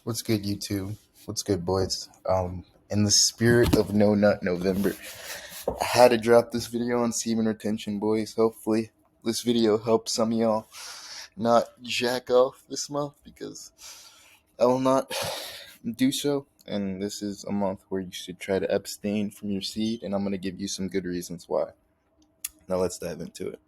What's good, YouTube? What's good, boys? In the spirit of No Nut November, I had to drop this video on semen retention, boys. Hopefully, this video helps some of y'all not jack off this month because I will not do so. And this is a month where you should try to abstain from your seed, and I'm going to give you some good reasons why. Now, let's dive into it.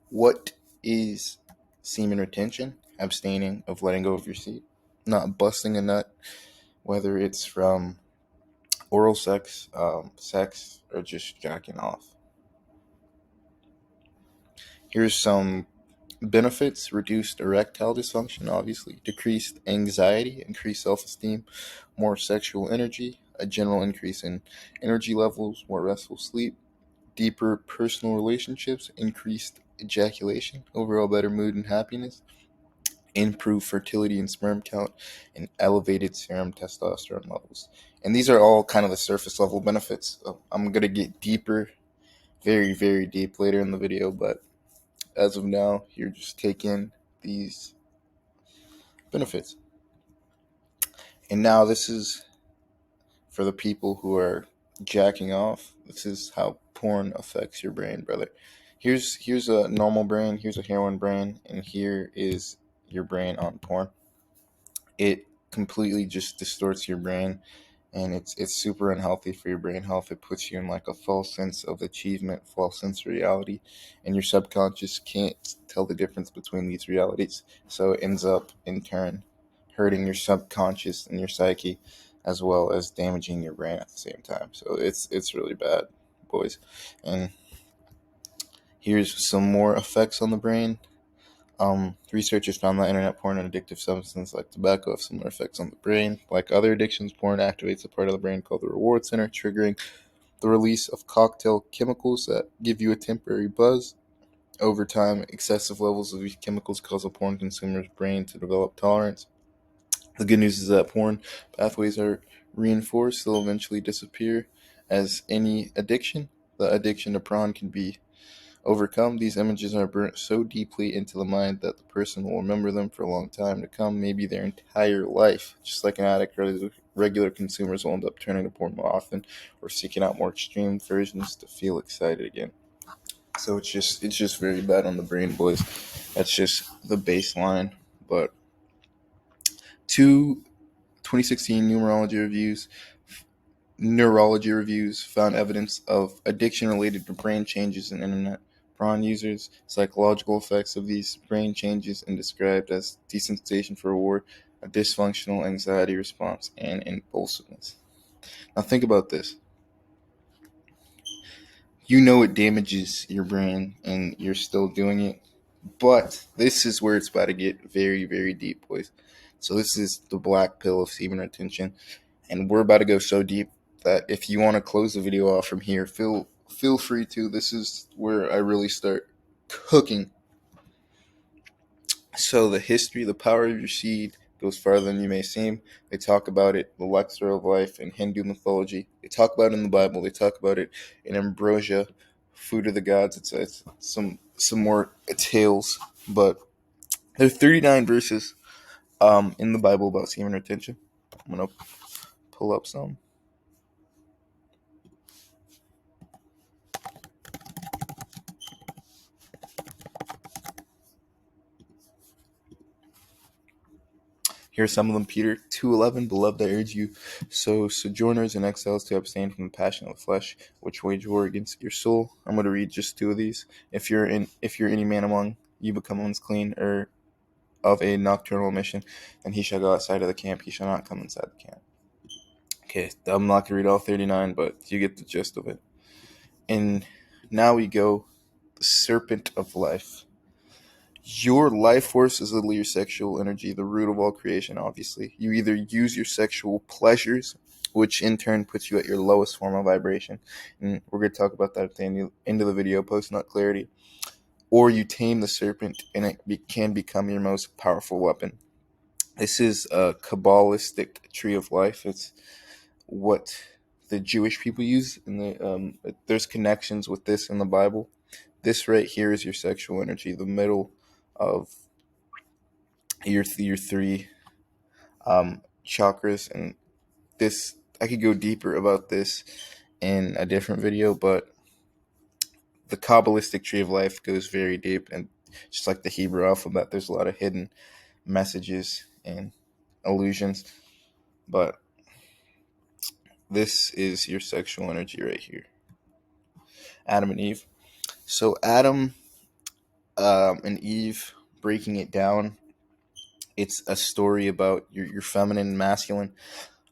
What is semen retention? Abstaining of letting go of your seed, not busting a nut, whether it's from oral sex, sex, or just jacking off. Here's some benefits: reduced erectile dysfunction, obviously, decreased anxiety, increased self-esteem, more sexual energy, a general increase in energy levels, more restful sleep, deeper personal relationships, increased ejaculation, overall better mood and happiness, improved fertility and sperm count, and elevated serum testosterone levels. And these are all kind of the surface level benefits. I'm going to get deeper, very, very deep later in the video, but as of now, you're just taking these benefits. And now this is for the people who are jacking off. This is how porn affects your brain, brother. Here's a normal brain, here's a heroin brain, and here is your brain on porn. It completely just distorts your brain, and it's super unhealthy for your brain health. It puts you in like a false sense of achievement, false sense of reality, and your subconscious can't tell the difference between these realities. So it ends up in turn hurting your subconscious and your psyche, as well as damaging your brain at the same time. So it's really bad, boys. And here's some more effects on the brain. Researchers found that internet porn, an addictive substance like tobacco, have similar effects on the brain. Like other addictions, porn activates a part of the brain called the reward center, triggering the release of cocktail chemicals that give you a temporary buzz. Over time, excessive levels of these chemicals cause a porn consumer's brain to develop tolerance. The good news is that porn pathways are reinforced; they'll eventually disappear. As any addiction, the addiction to porn can be overcome. These images are burnt so deeply into the mind that the person will remember them for a long time to come, maybe their entire life. Just like an addict, regular consumers will end up turning to porn more often or seeking out more extreme versions to feel excited again. So it's just very bad on the brain, boys. That's just the baseline. But two 2016 neurology reviews found evidence of addiction related to brain changes in internet porn users, psychological effects of these brain changes, and described as desensitization for reward, a dysfunctional anxiety response, and impulsiveness. Now think about this. You know it damages your brain and you're still doing it, but this is where it's about to get very, very deep, boys. So this is the black pill of semen retention, and we're about to go so deep that if you want to close the video off from here, feel free to. This is where I really start cooking. So the history, the power of your seed goes farther than you may seem. They talk about it, the elixir of life in Hindu mythology. They talk about it in the Bible. They talk about it in Ambrosia, Food of the Gods. It's some more tales, but there are 39 verses in the Bible about semen retention. I'm gonna pull up some. Here are some of them. Peter 2:11, beloved, I urge you, so sojourners and exiles, to abstain from the passion of the flesh, which wage war against your soul. I'm going to read just two of these. If you're any man among you become unclean or of a nocturnal mission, then he shall go outside of the camp. He shall not come inside the camp. Okay, I'm not going to read all 39, but you get the gist of it. And now we go, the serpent of life. Your life force is literally your sexual energy, the root of all creation, obviously. You either use your sexual pleasures, which in turn puts you at your lowest form of vibration. And we're going to talk about that at the end of the video, post nut clarity. Or you tame the serpent, and it can become your most powerful weapon. This is a Kabbalistic tree of life. It's what the Jewish people use. And there's connections with this in the Bible. This right here is your sexual energy, the middle of your three chakras, and this I could go deeper about this in a different video, but the Kabbalistic tree of life goes very deep, and just like the Hebrew alphabet, there's a lot of hidden messages and illusions. But this is your sexual energy right here. Adam and Eve. So Adam and Eve, breaking it down, it's a story about your feminine and masculine.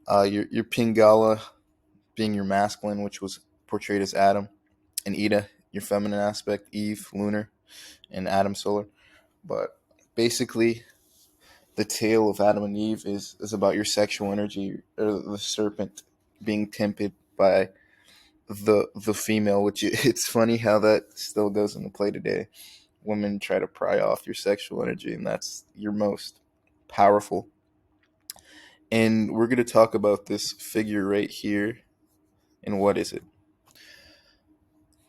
Your Pingala being your masculine, which was portrayed as Adam, and Ida, your feminine aspect, Eve, lunar, and Adam, solar. But basically, the tale of Adam and Eve is about your sexual energy, or the serpent being tempted by the female, which it's funny how that still goes into play today. Women try to pry off your sexual energy, and that's your most powerful. And we're going to talk about this figure right here. And what is it?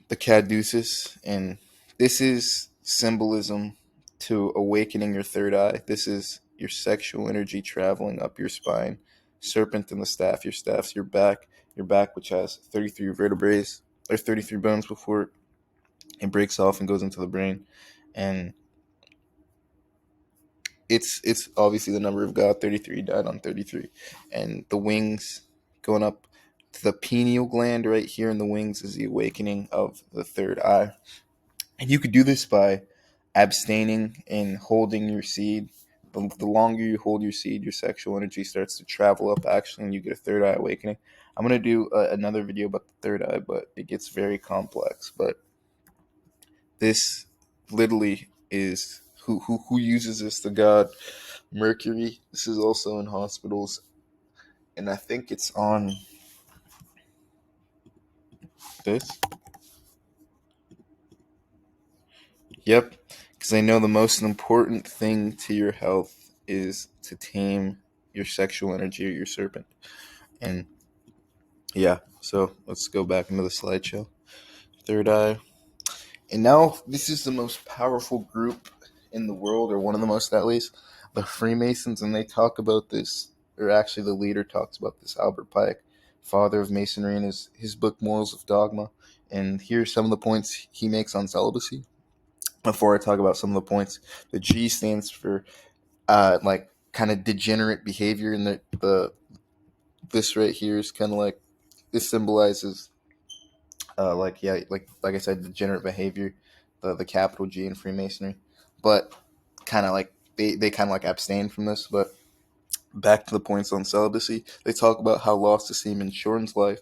The caduceus. And this is symbolism to awakening your third eye. This is your sexual energy traveling up your spine. Serpent and the staff. Your staff's your back. Your back, which has 33 vertebrae, or 33 bones before it breaks off and goes into the brain. And it's obviously the number of God. 33 died on 33. And the wings going up to the pineal gland right here in the wings is the awakening of the third eye. And you could do this by abstaining and holding your seed. The longer you hold your seed, your sexual energy starts to travel up actually, and you get a third eye awakening. I'm going to do another video about the third eye, but it gets very complex. But this literally is who uses this? The god Mercury. This is also in hospitals, and I think it's on this. Yep, because I know the most important thing to your health is to tame your sexual energy, or your serpent. And yeah, so let's go back into the slideshow. Third eye. And now this is the most powerful group in the world, or one of the most at least, the Freemasons. And they talk about this, or actually the leader talks about this, Albert Pike, father of Masonry, in his book Morals of Dogma. And here's some of the points he makes on celibacy. Before I talk about some of the points, the G stands for like kind of degenerate behavior, and the this right here is kind of like, this symbolizes like I said, degenerate behavior, the capital G in Freemasonry, but kind of like they kind of like abstain from this. But back to the points on celibacy, they talk about how lost esteem shortens life.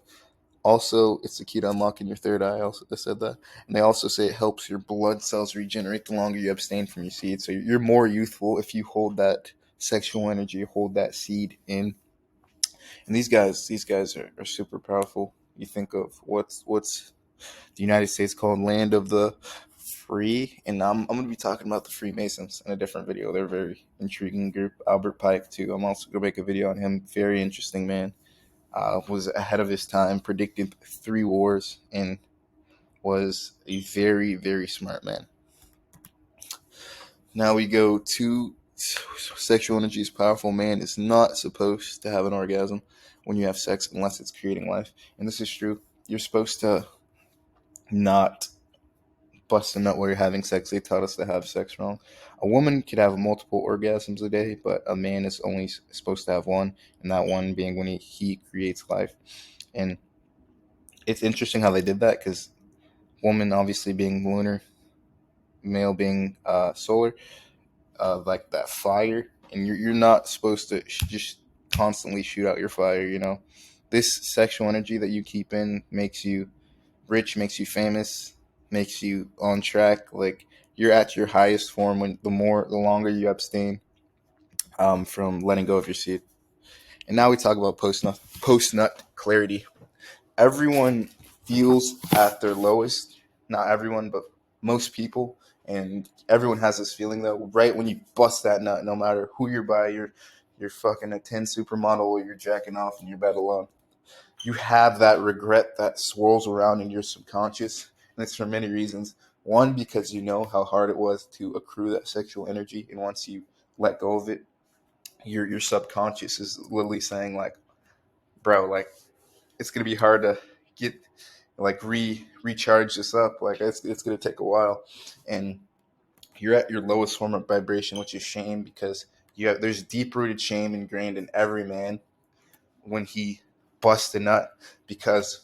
Also, it's the key to unlocking your third eye. Also, they said that, and they also say it helps your blood cells regenerate the longer you abstain from your seed. So you're more youthful if you hold that sexual energy, hold that seed in. And these guys are super powerful. You think of what's the United States called land of the free, and I'm going to be talking about the Freemasons in a different video. They're a very intriguing group. Albert Pike too. I'm also going to make a video on him. Very interesting man. Was ahead of his time, predicted 3 wars, and was a very, very smart man. Now we go to sexual energy is powerful. Man is not supposed to have an orgasm when you have sex unless it's creating life. And this is true. You're supposed to not bust a nut while you're having sex. They taught us to have sex wrong. A woman could have multiple orgasms a day, but a man is only supposed to have one, and that one being when he creates life. And it's interesting how they did that, because woman obviously being lunar, male being solar, like that fire, and you're not supposed to just constantly shoot out your fire. This sexual energy that you keep in makes you rich, makes you famous, makes you on track. Like, you're at your highest form when the longer you abstain from letting go of your seed. And now we talk about post nut clarity. Everyone feels at their lowest. Not everyone, but most people. And everyone has this feeling, though, right when you bust that nut, no matter who you're by, you're fucking a 10 supermodel, or you're jacking off in your bed alone. You have that regret that swirls around in your subconscious. And it's for many reasons. One, because you know how hard it was to accrue that sexual energy. And once you let go of it, your subconscious is literally saying like, bro, like it's gonna be hard to get like recharge this up. Like it's gonna take a while, and you're at your lowest form of vibration, which is shame, because there's deep rooted shame ingrained in every man when he busts a nut, because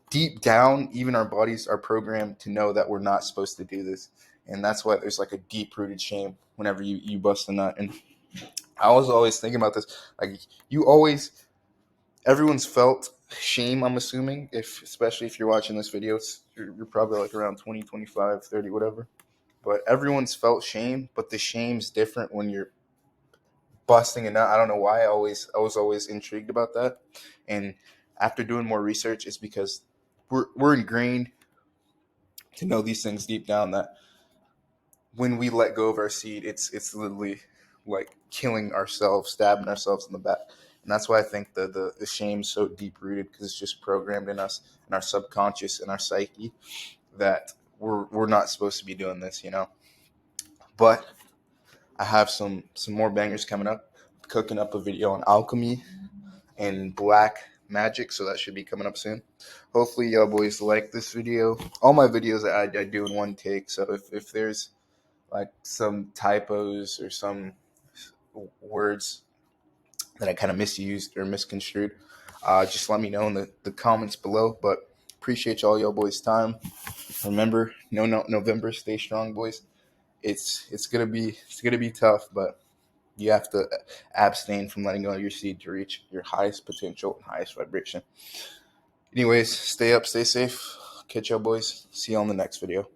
deep down, even our bodies are programmed to know that we're not supposed to do this, and that's why there's like a deep rooted shame whenever you bust a nut. And I was always thinking about this, like you always everyone's felt shame, I'm assuming, if especially if you're watching this video, you're probably like around 20, 25, 30, whatever. But everyone's felt shame, but the shame's different when you're busting a nut. I don't know why. I was always intrigued about that. And after doing more research, it's because we're ingrained to know these things deep down, that when we let go of our seed, it's literally like killing ourselves, stabbing ourselves in the back. And that's why I think the shame's so deep rooted, because it's just programmed in us, in our subconscious, in our psyche, that we're not supposed to be doing this, you know. But I have some more bangers coming up. Cooking up a video on alchemy and black magic, so that should be coming up soon. Hopefully y'all boys like this video. All my videos I do in one take, so if there's like some typos or some words that I kind of misused or misconstrued, just let me know in the comments below. But appreciate y'all boys' time. Remember, no November, stay strong, boys. It's gonna be tough, but you have to abstain from letting go of your seed to reach your highest potential and highest vibration. Anyways, stay up, stay safe. Catch y'all boys. See you on the next video.